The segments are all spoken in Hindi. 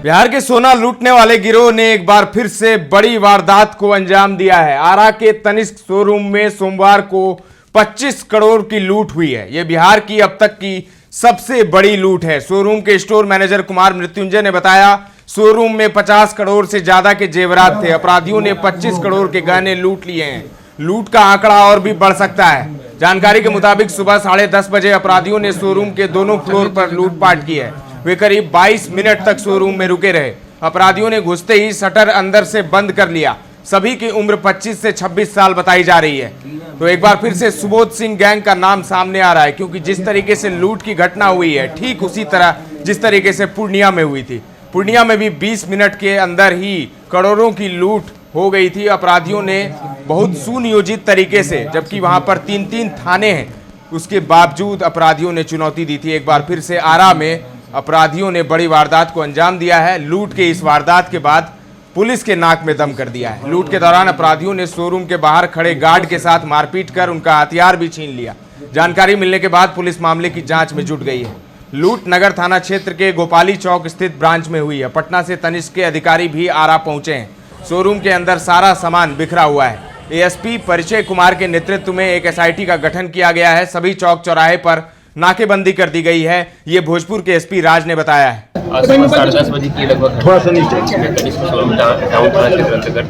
बिहार के सोना लूटने वाले गिरोह ने एक बार फिर से बड़ी वारदात को अंजाम दिया है। आरा के तनिष्क शोरूम में सोमवार को 25 करोड़ की लूट हुई है। यह बिहार की अब तक की सबसे बड़ी लूट है। शोरूम के स्टोर मैनेजर कुमार मृत्युंजय ने बताया, शोरूम में 50 करोड़ से ज्यादा के जेवरात थे। अपराधियों ने 25 करोड़ के गहने लूट लिए हैं। लूट का आंकड़ा और भी बढ़ सकता है। जानकारी के मुताबिक सुबह 10:30 बजे अपराधियों ने शोरूम के दोनों फ्लोर पर लूटपाट की है। वे करीब 22 मिनट तक शोरूम में रुके रहे। अपराधियों ने घुसते ही शटर अंदर से बंद कर लिया। सभी की उम्र 25 से 26 साल बताई जा रही है। तो एक बार फिर से सुबोध सिंह गैंग का नाम सामने आ रहा है, क्योंकि जिस तरीके से लूट की घटना हुई है ठीक उसी तरह जिस तरीके से पूर्णिया में हुई थी। पूर्णिया में भी 20 मिनट के अंदर ही करोड़ों की लूट हो गई थी। अपराधियों ने बहुत सुनियोजित तरीके से, जबकि वहां पर 3-3 थाने हैं, उसके बावजूद अपराधियों ने चुनौती दी थी। एक बार फिर से आरा में अपराधियों ने बड़ी वारदात को अंजाम दिया है। लूट के इस वारदात के बाद पुलिस के नाक में दम कर दिया है। लूट के दौरान अपराधियों ने शोरूम के बाहर खड़े गार्ड के साथ मारपीट कर उनका हथियार भी छीन लिया। जानकारी मिलने के बाद पुलिस मामले की जांच में जुट गई है। लूट नगर थाना क्षेत्र के गोपाली चौक स्थित ब्रांच में हुई है। पटना से तनिष्क के अधिकारी भी आरा पहुंचे हैं। शोरूम के अंदर सारा सामान बिखरा हुआ है। एएसपी परिचय कुमार के नेतृत्व में एक एसआईटी का गठन किया गया है। सभी चौक चौराहे पर नाकेबंदी कर दी गई है। ये भोजपुर के एसपी राज ने बताया है। 10:30 बजे की लगभग थोड़ा सा तनिष्क शोरूम टाउन थाना क्षेत्र अंतर्गत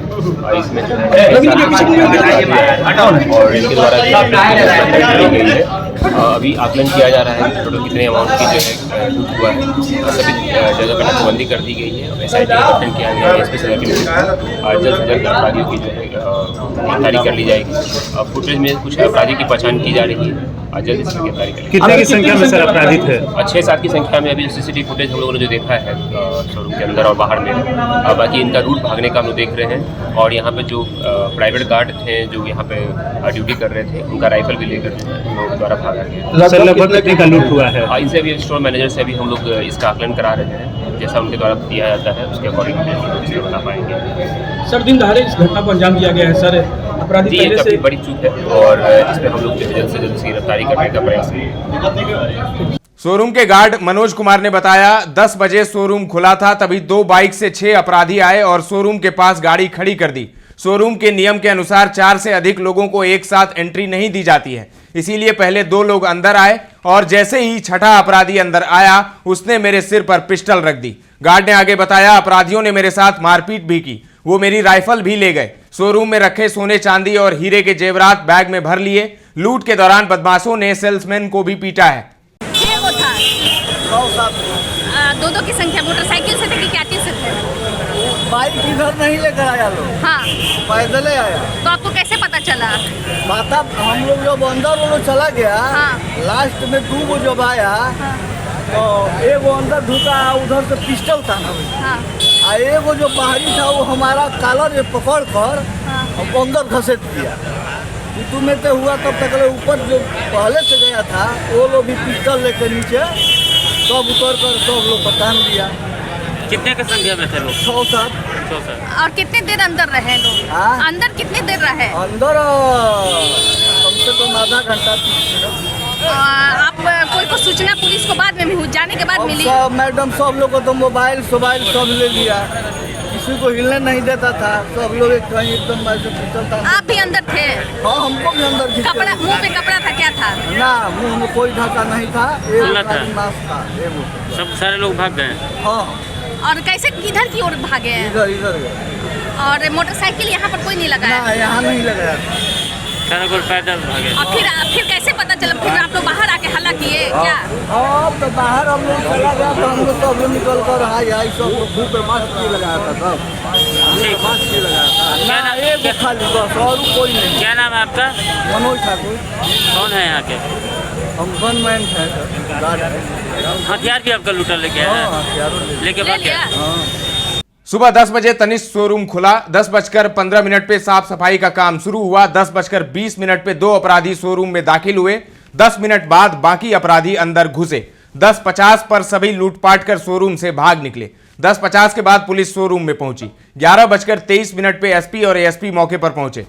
इसमें जो है और इनके द्वारा गई है। अभी आकलन किया जा रहा है टोटल कितने अमाउंट की जो है लूट हुआ है। सभी जगह पर नाकेबंदी कर दी गई है। एसआईटी का गठन किया गया है। स्पेशल जल्द से जल्द अपराधियों की जो है गिरफ्तारी कर ली जाएगी। फुटेज में कुछ अपराधी की पहचान की जा रही है और जल्दी से गिरफ्तारी कर ली। कितने की संख्या में सर अपराधी थे? 6-7 की संख्या में अभी सीसीटीवी फुटेज हम लोगों ने जो देखा है शोरूम के अंदर और बाहर में। बाकी इनका रूट भागने का हम लोग देख रहे हैं। और यहाँ पे जो प्राइवेट गार्ड थे जो यहाँ पे ड्यूटी कर रहे थे, उनका राइफल भी लेकर लोगों द्वारा भागा गया। सर लगभग कितने का लूट हुआ है? इनसे अभी स्टोर मैनेजर से अभी हम लोग इसका आकलन करा रहे हैं। जैसा उनके द्वारा दिया जाता है उसके अकॉर्डिंग बता पाएंगे। सर दिन दहाड़े इस घटना को अंजाम दिया गया है। सर अपराधी पहले से बड़ी चूक है और इसमें हम लोग जल्द से जल्द इसकी गिरफ्तारी करने का प्रयास करेंगे। शोरूम के गार्ड मनोज कुमार ने बताया, 10 बजे शोरूम खुला था, तभी 2 बाइक से 6 अपराधी आए और शोरूम के पास गाड़ी खड़ी कर दी। शोरूम के नियम के अनुसार 4 से अधिक लोगों को एक साथ एंट्री नहीं दी जाती है, इसीलिए पहले 2 लोग अंदर आए और जैसे ही छठा अपराधी अंदर आया उसने मेरे सिर पर पिस्टल रख दी। गार्ड ने आगे बताया, अपराधियों ने मेरे साथ मारपीट भी की, वो मेरी राइफल भी ले गए। शोरूम में रखे सोने चांदी और हीरे के जेवरात बैग में भर लिए। लूट के दौरान बदमाशों ने सेल्समैन को भी पीटा है। वो था 2-2 की संख्या। मोटरसाइकिल से थे कि क्या चीज से थे? बाइक इधर नहीं लेकर आया लोग, हाँ पैदल ही आया। तो आपको कैसे पता चला? माता हम लोग जब अंदर वो लोग चला गया, हाँ। लास्ट में 2 गो जब आया, हाँ। तो एगो अंदर ढुका, उधर से पिस्टल था ना, हाँ। और एगो जो बाहरी था वो हमारा कॉलर में पकड़ कर हाँ। अंदर घसीट दिया। तू में तो हुआ तब तक ऊपर जो पहले से गया था वो लोग भी पिस्टल लेकर नीचे सब उतर कर सब लोग पहचान दिया। कितने की संख्या में थे लोग? 6-7। और कितने देर अंदर रहे लोग? हाँ? अंदर कितने देर रहे? अंदर कम से कम आधा घंटा 30 मिनट। आप कोई को सूचना पुलिस को बाद में जाने के बाद मिली? सब मैडम सब लोग को तो मोबाइल सब ले लिया, किसी को हिलने नहीं देता था। सब लोग कहीं एकदम पिस्टल था। आप भी अंदर थे? हाँ, हमको भी अंदर खींच कपड़ा, मुंह पे कपड़ा था, क्या था? ना, मुंह में कोई ढका नहीं था, खुला था। मास्क था। सब सारे लोग भाग गए? हाँ, और कैसे किधर की ओर भागे हैं? इधर गए। और मोटरसाइकिल यहाँ पर कोई नहीं लगाया? ना, यहाँ नहीं लगाया था। सारे लोग पैदल भागे। और फिर कैसे पता चला? फिर आप लोग बाहर आके हल्ला किए क्या? हाँ, तो बाहर हम लोग चला गया तो हम लोग सब लोग निकल कर हाई सब लोग मुँह पे मास्क भी लगाया था। सब मास्क भी लगाया था। ना, एक खाली बस, और कोई नहीं। क्या नाम है आपका? मनोज ठाकुर। कौन है यहाँ के? हम गनमैन थे। हथियार भी आपका लूटा लेके आया? हाँ, हथियारों लेके ले भाग लिया? गया? सुबह 10 बजे तनिष्क शोरूम खुला। 10:15 पे साफ सफाई का काम शुरू हुआ। 10:20 पे 2 अपराधी शोरूम में दाखिल हुए। 10 मिनट बाद बाकी अपराधी अंदर घुसे। 10:50 पर सभी लूटपाट कर शोरूम से भाग निकले। 10:50 के बाद पुलिस शोरूम में पहुंची। 11:23 पे एसपी और एएसपी मौके पर पहुंचे।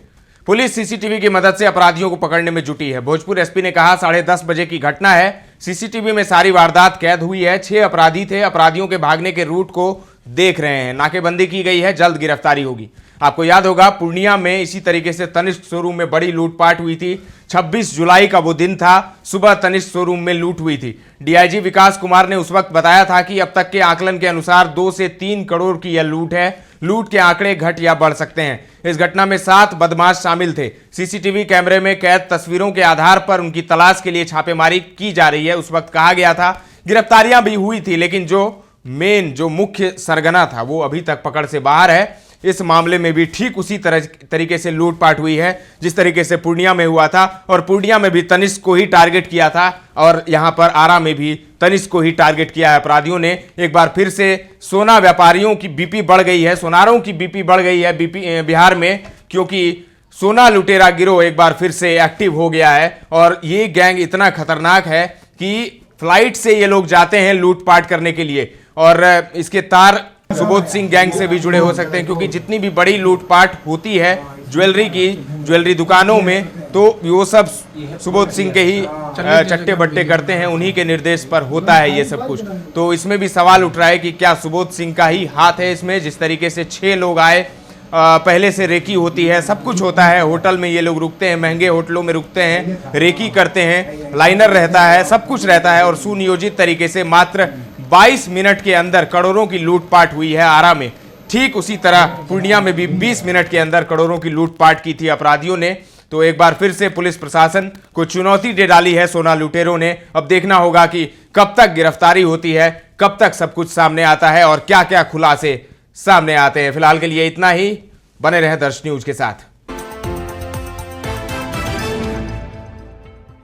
पुलिस सीसीटीवी की मदद से अपराधियों को पकड़ने में जुटी है। भोजपुर एसपी ने कहा, 10:30 बजे की घटना है। सीसीटीवी में सारी वारदात कैद हुई है। 6 अपराधी थे। अपराधियों के भागने के रूट को देख रहे हैं। नाकेबंदी की गई है, जल्द गिरफ्तारी होगी। आपको याद होगा पूर्णिया में इसी तरीके से तनिष्क शोरूम में बड़ी लूटपाट हुई थी। 26 जुलाई का वो दिन था, सुबह तनिष्क शोरूम में लूट हुई थी। डीआईजी विकास कुमार ने उस वक्त बताया था कि अब तक के आकलन के अनुसार 2 से 3 करोड़ की यह लूट है। लूट के आंकड़े घट या बढ़ सकते हैं। इस घटना में 7 बदमाश शामिल थे। सीसीटीवी कैमरे में कैद तस्वीरों के आधार पर उनकी तलाश के लिए छापेमारी की जा रही है। उस वक्त कहा गया था, गिरफ्तारियां भी हुई थी, लेकिन जो मुख्य सरगना था वो अभी तक पकड़ से बाहर है। इस मामले में भी ठीक उसी तरीके से लूटपाट हुई है जिस तरीके से पूर्णिया में हुआ था, और पूर्णिया में भी तनिष्क को ही टारगेट किया था, और यहां पर आरा में भी तनिष्क को ही टारगेट किया है अपराधियों ने। एक बार फिर से सोना व्यापारियों की बीपी बढ़ गई है, सोनारों की बीपी बढ़ गई है बिहार में, क्योंकि सोना लुटेरा गिरोह एक बार फिर से एक्टिव हो गया है। और ये गैंग इतना खतरनाक है कि फ्लाइट से ये लोग जाते हैं लूटपाट करने के लिए, और इसके तार सुबोध सिंह गैंग से भी जुड़े हो सकते हैं, क्योंकि जितनी भी बड़ी लूटपाट होती है ज्वेलरी दुकानों में, तो वो सब सुबोध सिंह के ही चट्टे बट्टे करते हैं, उन्हीं के निर्देश पर होता है ये सब कुछ। तो इसमें भी सवाल उठ रहा है कि क्या सुबोध सिंह का ही हाथ है इसमें। जिस तरीके से 6 लोग आए, पहले से रेकी होती है, सब कुछ होता है, होटल में ये लोग रुकते हैं, महंगे होटलों में रुकते हैं, रेकी करते हैं, लाइनर रहता है, सब कुछ रहता है, और सुनियोजित तरीके से मात्र 22 मिनट के अंदर करोड़ों की लूटपाट हुई है आरा में। ठीक उसी तरह पूर्णिया में भी 20 मिनट के अंदर करोड़ों की लूटपाट की थी अपराधियों ने। तो एक बार फिर से पुलिस प्रशासन को चुनौती दे डाली है सोना लुटेरों ने। अब देखना होगा कि कब तक गिरफ्तारी होती है, कब तक सब कुछ सामने आता है और क्या क्या खुलासे सामने आते हैं। फिलहाल के लिए इतना ही। बने रहे दर्श न्यूज के साथ।